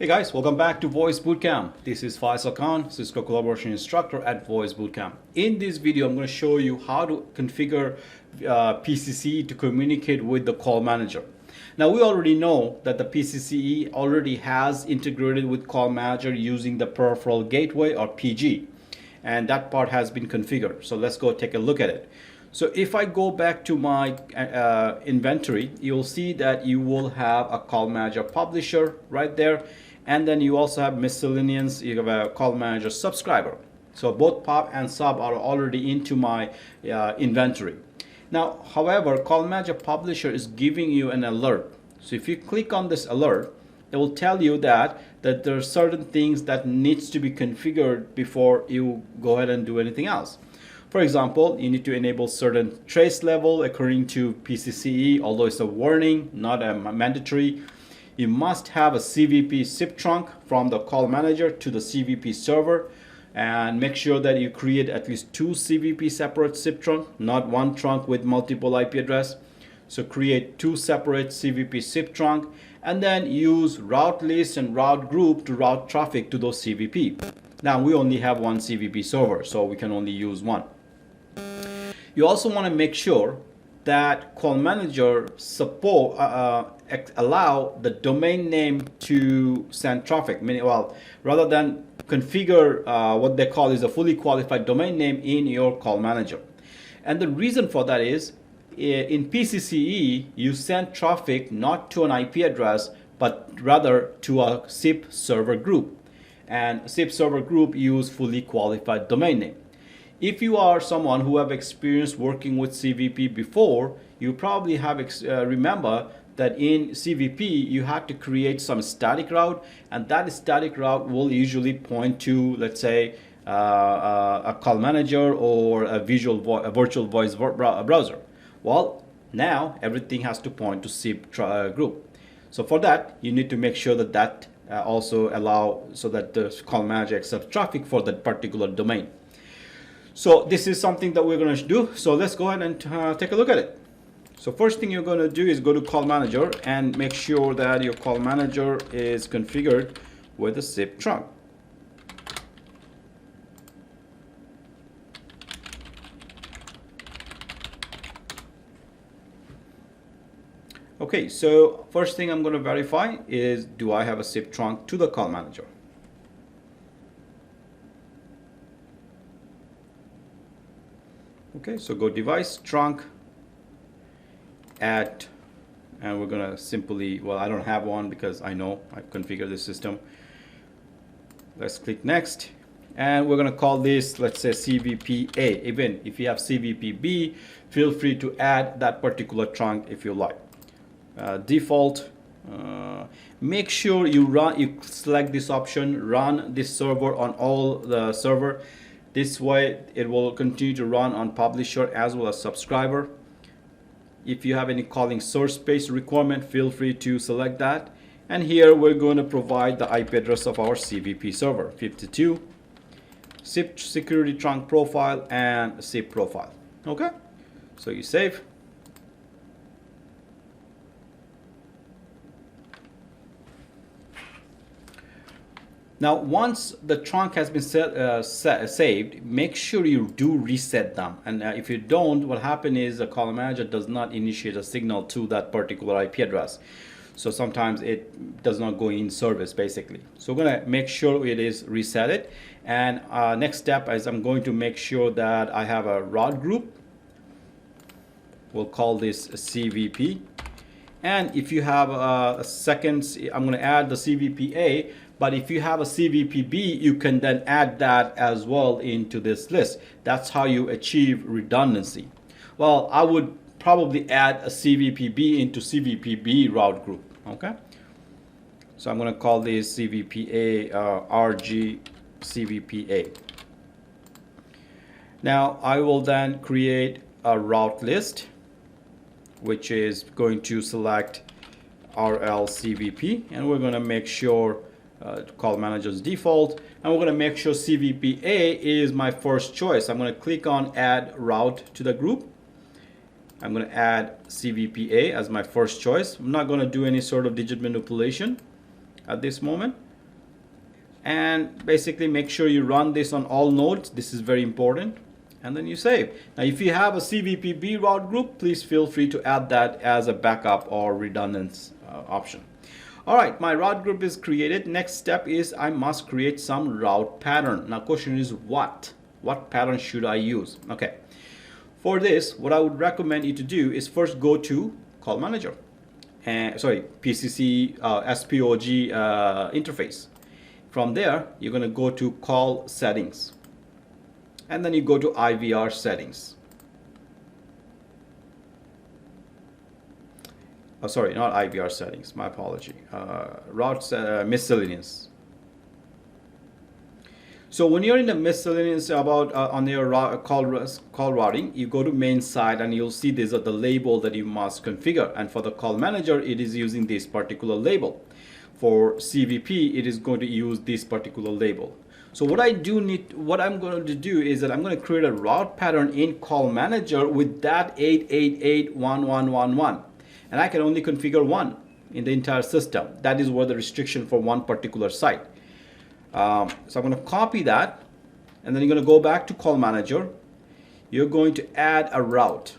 Hey guys, welcome back to Voice Bootcamp. This is Faisal Khan, Cisco Collaboration Instructor at Voice Bootcamp. In this video, I'm going to show you how to configure PCCE to communicate with the call manager. Now, we already know that the PCCE already has integrated with call manager using the peripheral gateway or PG, and that part has been configured. So let's go take a look at it. So if I go back to my inventory, you'll see that you will have a call manager publisher right there. And then you also have miscellaneous, you have a call manager subscriber. So both pop and sub are already into my inventory. Now, however, call manager publisher is giving you an alert. So if you click on this alert, it will tell you that there are certain things that needs to be configured before you go ahead and do anything else. For example, you need to enable certain trace level according to PCCE, although it's a warning, not a mandatory. You must have a CVP SIP trunk from the call manager to the CVP server, and make sure that you create at least 2 CVP separate SIP trunk, not one trunk with multiple IP address. So create 2 separate CVP SIP trunk and then use route list and route group to route traffic to those CVP. Now we only have one CVP server, so we can only use one. You also want to make sure that call manager support allow the domain name to send traffic, meaning, well, rather than configure what they call is a fully qualified domain name in your call manager. And the reason for that is in PCCE you send traffic not to an IP address but rather to a SIP server group, and SIP server group use fully qualified domain name. If you are someone who have experience working with CVP before, you probably have remember that in CVP you had to create some static route, and that static route will usually point to, let's say, a call manager or a virtual voice browser. Well, now everything has to point to SIP group. So for that, you need to make sure that also allow so that the call manager accepts traffic for that particular domain. So this is something that we're going to do. So let's go ahead and take a look at it. So first thing you're going to do is go to call manager and make sure that your call manager is configured with a SIP trunk. Okay, so first thing I'm going to verify is, do I have a SIP trunk to the call manager? Okay, so go device, trunk, add, and we're gonna simply, well, I don't have one because I know I configured the system. Let's click next, and we're gonna call this, let's say, CVP-A. Even if you have CVP-B, feel free to add that particular trunk if you like. Default, make sure you select this option, run this server on all the server. This way it will continue to run on publisher as well as subscriber. If you have any calling source space requirement, feel free to select that. And here we're going to provide the IP address of our CVP server, 52, SIP security trunk profile, and SIP profile. Okay, so you save. Now, once the trunk has been saved, make sure you do reset them. And if you don't, what happens is the call manager does not initiate a signal to that particular IP address. So sometimes it does not go in service, basically. So we're going to make sure it is resetted. And next step is I'm going to make sure that I have a route group. We'll call this CVP. And if you have a second, I'm going to add the CVP-A. But if you have a CVP-B, you can then add that as well into this list. That's how you achieve redundancy. Well, I would probably add a CVP-B into CVP-B route group. Okay. So I'm going to call this CVP-A RG CVP-A. Now I will then create a route list, which is going to select RL CVP, and we're going to make sure call manager's default, and we're going to make sure CVP-A is my first choice. I'm going to click on add route to the group. I'm going to add CVP-A as my first choice. I'm not going to do any sort of digit manipulation at this moment. and basically make sure you run this on all nodes. This is very important. And then you save. Now if you have a CVPB route group, please feel free to add that as a backup or redundant option. All right, my route group is created. Next step is I must create some route pattern. Now question is what pattern should I use? Okay, for this what I would recommend you to do is first go to call manager and PCCE SPOG interface. From there you're going to go to call settings, and then you go to IVR settings. Oh, sorry, not IVR settings, my apology. Routes miscellaneous. So when you're in the miscellaneous about on your call routing, you go to main site and you'll see these are the label that you must configure. And for the call manager, it is using this particular label. For CVP, it is going to use this particular label. So what I'm going to do is that I'm going to create a route pattern in call manager with that 888.1111. And I can only configure one in the entire system. That is where the restriction for one particular site. So I'm going to copy that, and then you're going to go back to call manager. You're going to add a route.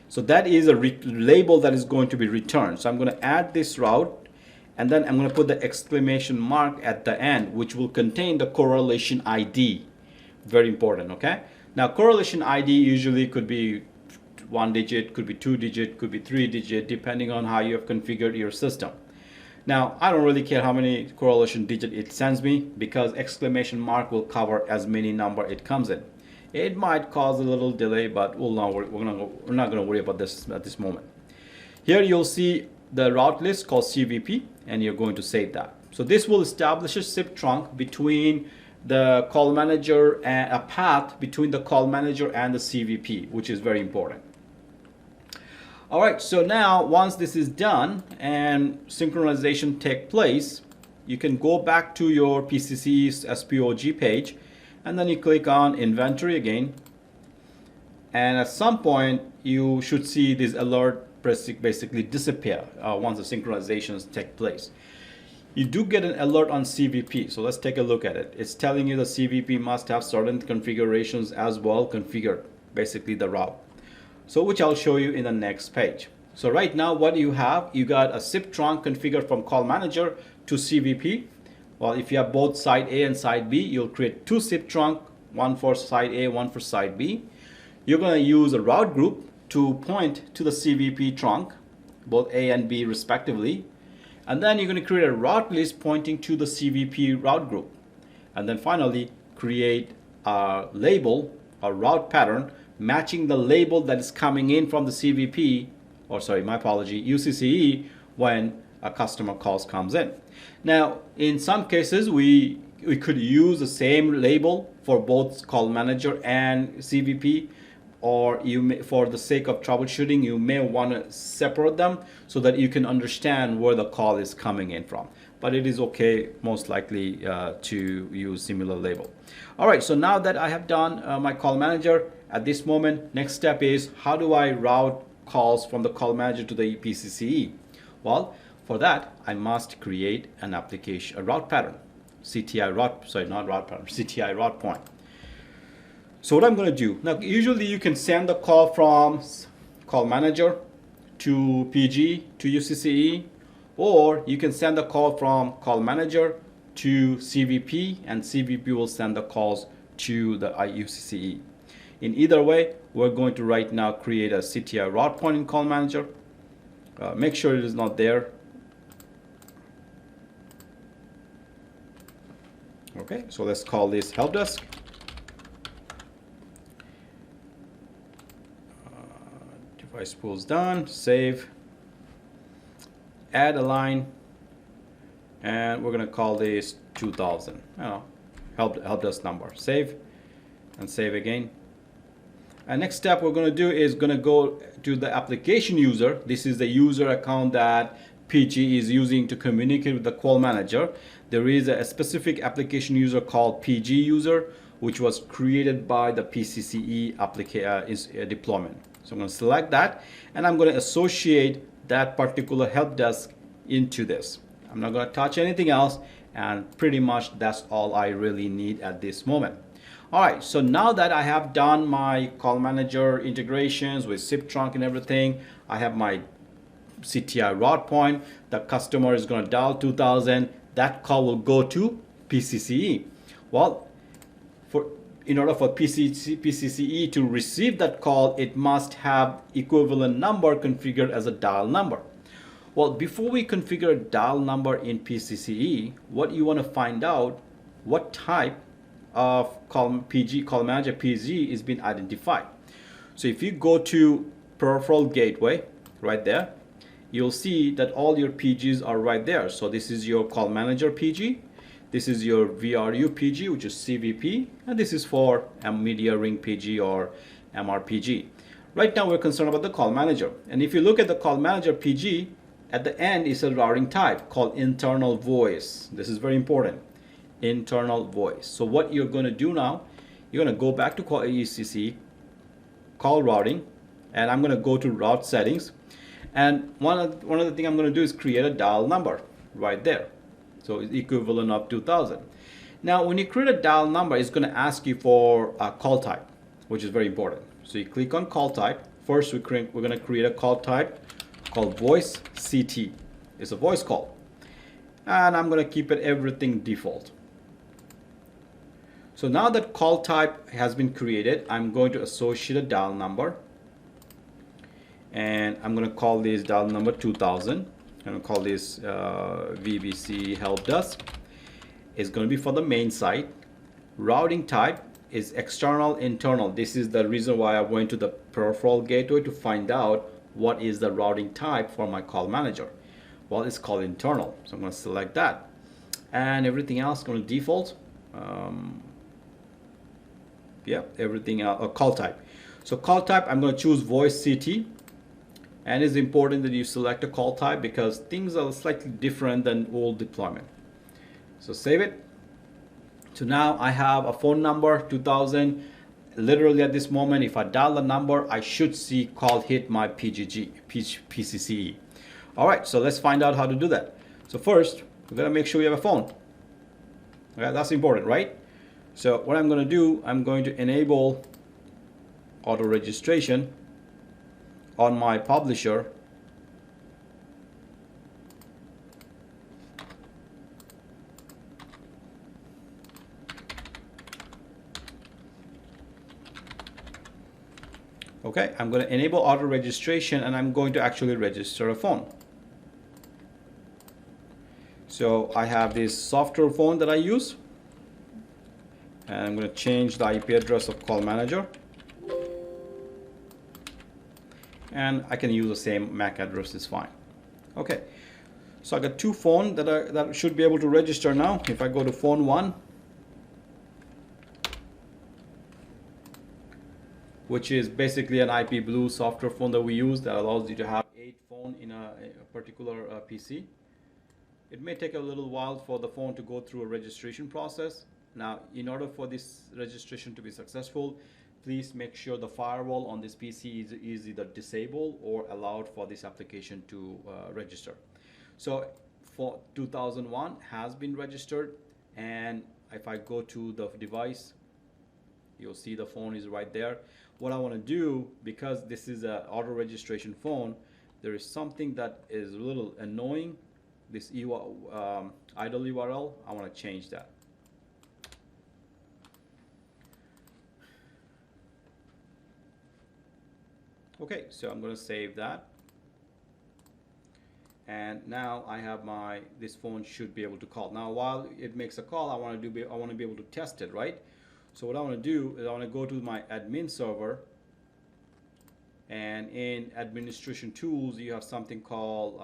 So that is a label that is going to be returned. So I'm going to add this route, and then I'm going to put the exclamation mark at the end, which will contain the correlation ID. Very important, okay? Now correlation ID usually could be 1 digit, could be 2 digit, could be 3 digit, depending on how you have configured your system. Now I don't really care how many correlation digit it sends me, because exclamation mark will cover as many number it comes in. It might cause a little delay, but we're not going to worry about this at this moment. Here you'll see the route list called CVP, and you're going to save that. So this will establish a SIP trunk between the call manager and a path between the call manager and the CVP, which is very important. All right, so now once this is done and synchronization take place, you can go back to your PCCE SPOG page, and then you click on inventory again, and at some point you should see this alert basically disappear once the synchronizations take place. You do get an alert on CVP, so let's take a look at it. It's telling you the CVP must have certain configurations as well configured, basically the route. So which I'll show you in the next page. So right now what you have, you got a SIP trunk configured from call manager to CVP. Well, if you have both side A and side B, you'll create two SIP trunk, one for side A, one for side B. You're going to use a route group to point to the CVP trunk, both A and B respectively. And then you're going to create a route list pointing to the CVP route group. And then finally create a label, a route pattern, matching the label that is coming in from the CVP, or sorry, my apology, UCCE, when a customer calls comes in. Now, in some cases, we could use the same label for both call manager and CVP, or you may, for the sake of troubleshooting, you may want to separate them so that you can understand where the call is coming in from. But it is okay, most likely, to use similar label. All right, so now that I have done my call manager, at this moment, next step is how do I route calls from the call manager to the PCCE? Well, for that, I must create an application, a route pattern, CTI route, sorry, not route pattern, CTI route point. So what I'm going to do, now usually you can send the call from call manager to PG to UCCE, or you can send the call from call manager to CVP, and CVP will send the calls to the UCCE. In either way, we're going to right now create a CTI route point in call manager. Make sure it is not there. Okay, so let's call this help desk. Device pool's done, save, add a line, and we're gonna call this 2000. Help desk number. Save and save again. And next step we're going to do is going to go to the application user. This is the user account that PG is using to communicate with the call manager. There is a specific application user called PG user, which was created by the PCCE deployment. So I'm going to select that, and I'm going to associate that particular help desk into this. I'm not going to touch anything else, and pretty much that's all I really need at this moment. All right, so now that I have done my call manager integrations with SIP trunk and everything, I have my CTI route point. The customer is going to dial 2000. That call will go to PCCE. Well, in order for PCCE to receive that call, it must have equivalent number configured as a dial number. Well, before we configure a dial number in PCCE, what you want to find out, what type of call manager PG is being identified. So if you go to peripheral gateway right there, you'll see that all your PGs are right there. So this is your call manager PG, this is your VRU PG, which is CVP, and this is for a media ring PG or MRPG. Right now we're concerned about the call manager, and if you look at the call manager PG, at the end is a routing type called internal voice. This is very important, internal voice. So what you're going to do now, you're going to go back to UCCE, call routing, and I'm going to go to route settings, and one of the things I'm going to do is create a dial number right there. So it's equivalent of 2000. Now when you create a dial number, it's going to ask you for a call type, which is very important. So you click on call type. First we're going to create a call type called voice CT. It's a voice call, and I'm going to keep it everything default. So now that call type has been created, I'm going to associate a dial number, and I'm going to call this dial number 2000. I'm going to call this VBC help desk. It's going to be for the main site. Routing type is external, internal. This is the reason why I went to the peripheral gateway to find out what is the routing type for my call manager. Well, it's called internal, so I'm going to select that, and everything else is going to default. Yeah, everything else, call type. So call type, I'm going to choose voice CT, and it's important that you select a call type because things are slightly different than old deployment. So save it. So now I have a phone number 2000. Literally at this moment, if I dial the number, I should see call hit my PCCE. All right, so let's find out how to do that. So first, we're gonna make sure we have a phone. Okay, that's important, right? So what I'm gonna do, I'm going to enable auto registration on my publisher. Okay, I'm going to enable auto registration, and I'm going to actually register a phone. So I have this software phone that I use, and I'm going to change the IP address of call manager, and I can use the same MAC address, is fine. Okay, so I got two phones that should be able to register now. If I go to phone 1, which is basically an IP Blue software phone that we use that allows you to have 8 phones in a particular PC. It may take a little while for the phone to go through a registration process. Now, in order for this registration to be successful, please make sure the firewall on this PC is either disabled or allowed for this application to register. So for 2001 has been registered, and if I go to the device, you'll see the phone is right there. What I want to do, because this is an auto registration phone, there is something that is a little annoying. This idle URL, I want to change that. Okay, so I'm going to save that, and now I have this phone should be able to call. Now while it makes a call, I want to be able to test it, right? So what I want to do is I want to go to my admin server, and in administration tools you have something called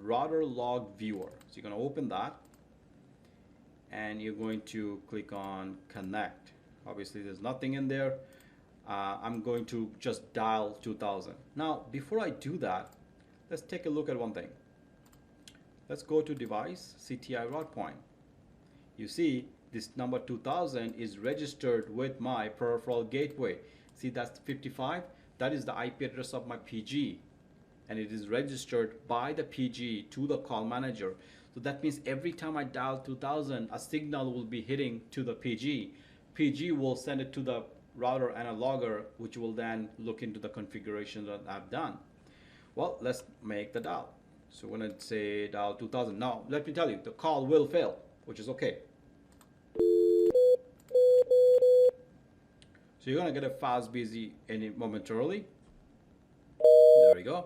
router log viewer. So you're going to open that, and you're going to click on connect. Obviously there's nothing in there. I'm going to just dial 2000. Now before I do that, let's take a look at one thing. Let's go to device CTI route point. You see this number 2000 is registered with my peripheral gateway. See, that's 55. That is the IP address of my PG, and it is registered by the PG to the call manager. So that means every time I dial 2000, a signal will be hitting to the PG. PG will send it to the router and a logger, which will then look into the configuration that I've done. Well, let's make the dial. So we're going to say dial 2000. Now, let me tell you, the call will fail, which is okay. So you're going to get a fast busy momentarily. There we go.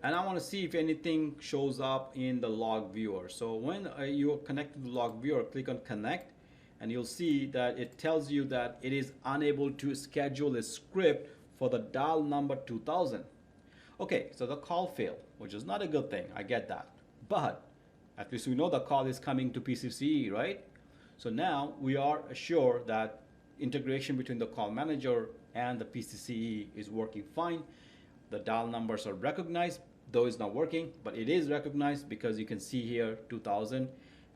And I want to see if anything shows up in the log viewer. So when you're connected to the log viewer, click on connect, and you'll see that it tells you that it is unable to schedule a script for the dial number 2000. Okay, so the call failed, which is not a good thing. I get that. But at least we know the call is coming to PCCE, right? So now we are assured that integration between the call manager and the PCCE is working fine. The dial numbers are recognized, though it's not working, but it is recognized because you can see here 2000,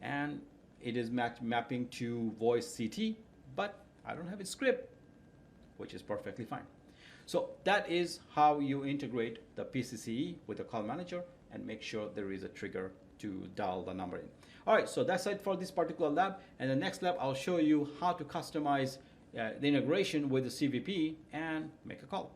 and it is mapping to voice CT, but I don't have a script, which is perfectly fine. So that is how you integrate the PCCE with the call manager and make sure there is a trigger to dial the number in. All right, so that's it for this particular lab. And the next lab, I'll show you how to customize the integration with the CVP and make a call.